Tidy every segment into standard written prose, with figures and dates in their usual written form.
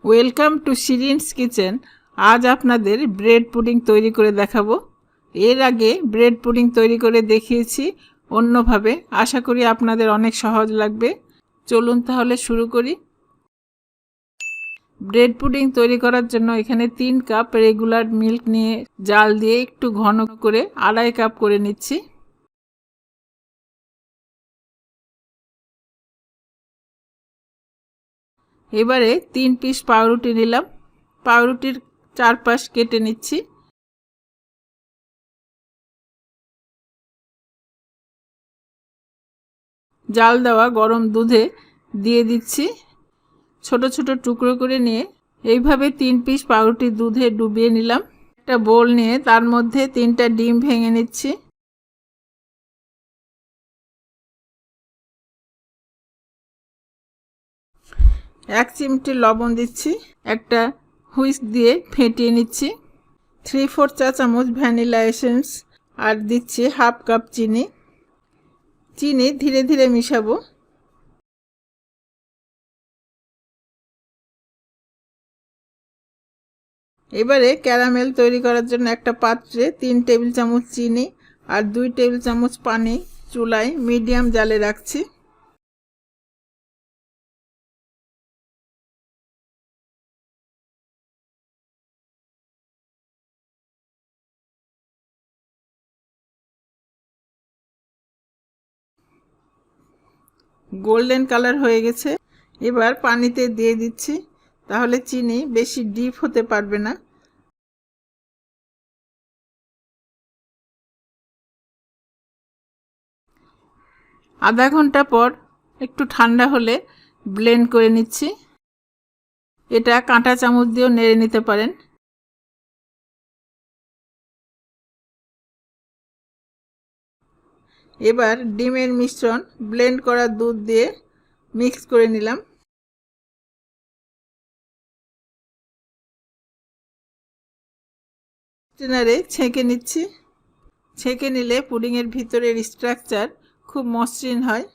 Welcome to শিরিনস kitchen. আজ আপনাদের bread pudding তৈরি করে দেখাবো। এর আগে ব্রেড পুডিং তৈরি করে দেখিয়েছি অন্যভাবে। আশা করি আপনাদের অনেক সহজ লাগবে। চলুন তাহলে শুরু করি। ব্রেড পুডিং তৈরি করার জন্য এখানে 3 কাপ রেগুলার মিল্ক নিয়ে জাল দিয়ে একটু ঘন করে 2.5 কাপ করে নিচ্ছি। এবারে 3 পিস পাউরুটি নিলাম। পাউরুটির চারপাশ কেটে নিচ্ছি। জাল দেওয়া গরম দুধে দিয়ে দিচ্ছি। ছোট ছোট টুকরো করে নিয়ে এইভাবে 3 পিস পাউরুটি দুধে ডুবিয়ে নিলাম। একটা বোল নিয়ে তার মধ্যে 3টা ডিম ভেঙে নিচ্ছি। এক চিমটি লবণ দিচ্ছি। একটা হুইস্ক দিয়ে ফেটিয়ে নিচ্ছি। 3/4 চা চামচ ভ্যানিলা এসেন্স আর দিচ্ছি হাফ কাপ চিনি। চিনি ধীরে ধীরে মিশাবো। এবারে ক্যারামেল তৈরি করার জন্য একটা পাত্রে 3 টেবিল চামচ চিনি আর 2 টেবিল চামচ পানি চুলায় মিডিয়াম জালে রাখছি। গোল্ডেন কালার হয়ে গেছে। এবার পানিতে দিয়ে দিচ্ছি, তাহলে চিনি বেশি ডিপ হতে পারবে না। আধা ঘন্টা পর একটু ঠান্ডা হলে ব্লেন্ড করে নিচ্ছি। এটা কাঁটা চামচ দিয়েও নেড়ে নিতে পারেন। এবার ডিমের মিশ্রণ ব্লেন্ড করা দুধ দিয়ে মিক্স করে নিলাম। স্ট্রেনারে ছেঁকে নিচ্ছি। ছেঁকে নিলে পুডিংয়ের ভিতরের স্ট্রাকচার খুব মসৃণ হয়।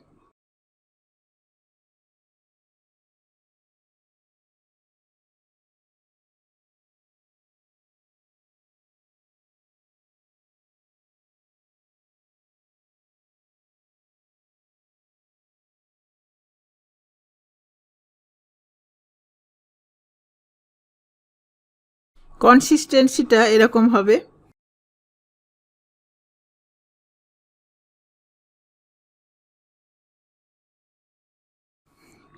কনসিস্টেন্সিটা এরকম হবে।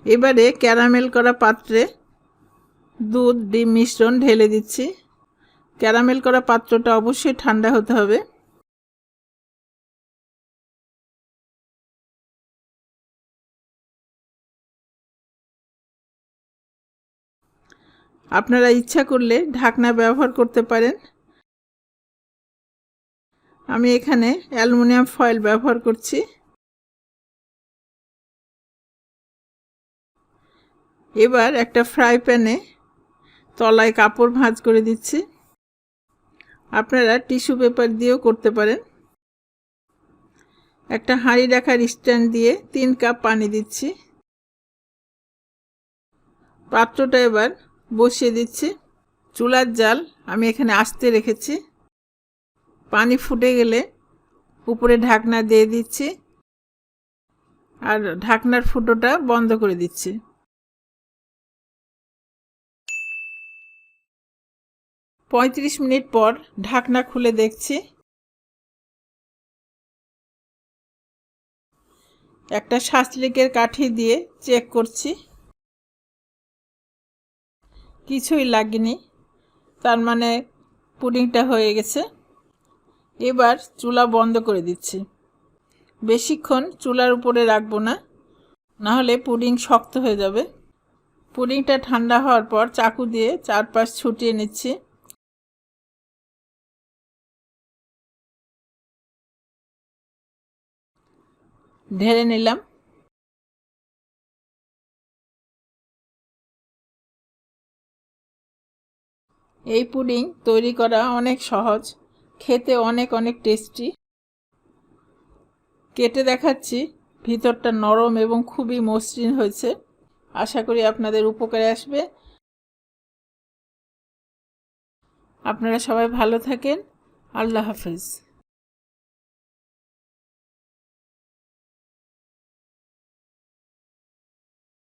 এবারে ক্যারামেল করা পাত্রে দুধ ডিম মিশ্রণ ঢেলে দিচ্ছি। ক্যারামেল করা পাত্রটা অবশ্যই ঠান্ডা হতে হবে। আপনারা ইচ্ছা করলে ঢাকনা ব্যবহার করতে পারেন। আমি এখানে অ্যালুমিনিয়াম ফয়েল ব্যবহার করছি। এবার একটা ফ্রাই প্যানে তলায় কাপড় ভাঁজ করে দিচ্ছি। আপনারা টিস্যু পেপার দিয়েও করতে পারেন। একটা হাঁড়ি রাখার স্ট্যান্ড দিয়ে 3 কাপ পানি দিচ্ছি। পাত্রটা এবার বসিয়ে দিচ্ছি। চুলার জাল আমি এখানে আস্তে রেখেছি। পানি ফুটে গেলে উপরে ঢাকনা দিয়ে দিচ্ছি আর ঢাকনার ফুটোটা বন্ধ করে দিচ্ছি। 35 মিনিট পর ঢাকনা খুলে দেখছি। একটা শাসলিকের কাঠি দিয়ে চেক করছি, কিছুই লাগেনি, তার মানে পুডিংটা হয়ে গেছে। এবার চুলা বন্ধ করে দিচ্ছি। বেশিক্ষণ চুলার উপরে রাখবো না, নাহলে পুডিং শক্ত হয়ে যাবে। পুডিংটা ঠান্ডা হওয়ার পর চাকু দিয়ে চারপাশ ছুটিয়ে নিচ্ছি। ঢেলে নিলাম। এই পুডিং তৈরি করা অনেক সহজ, খেতে অনেক অনেক টেস্টি। কেটে দেখাচ্ছি, ভিতরটা নরম এবং খুবই মসৃণ হয়েছে। আশা করি আপনাদের উপকারে আসবে। আপনারা সবাই ভালো থাকেন। আল্লাহ হাফেজ।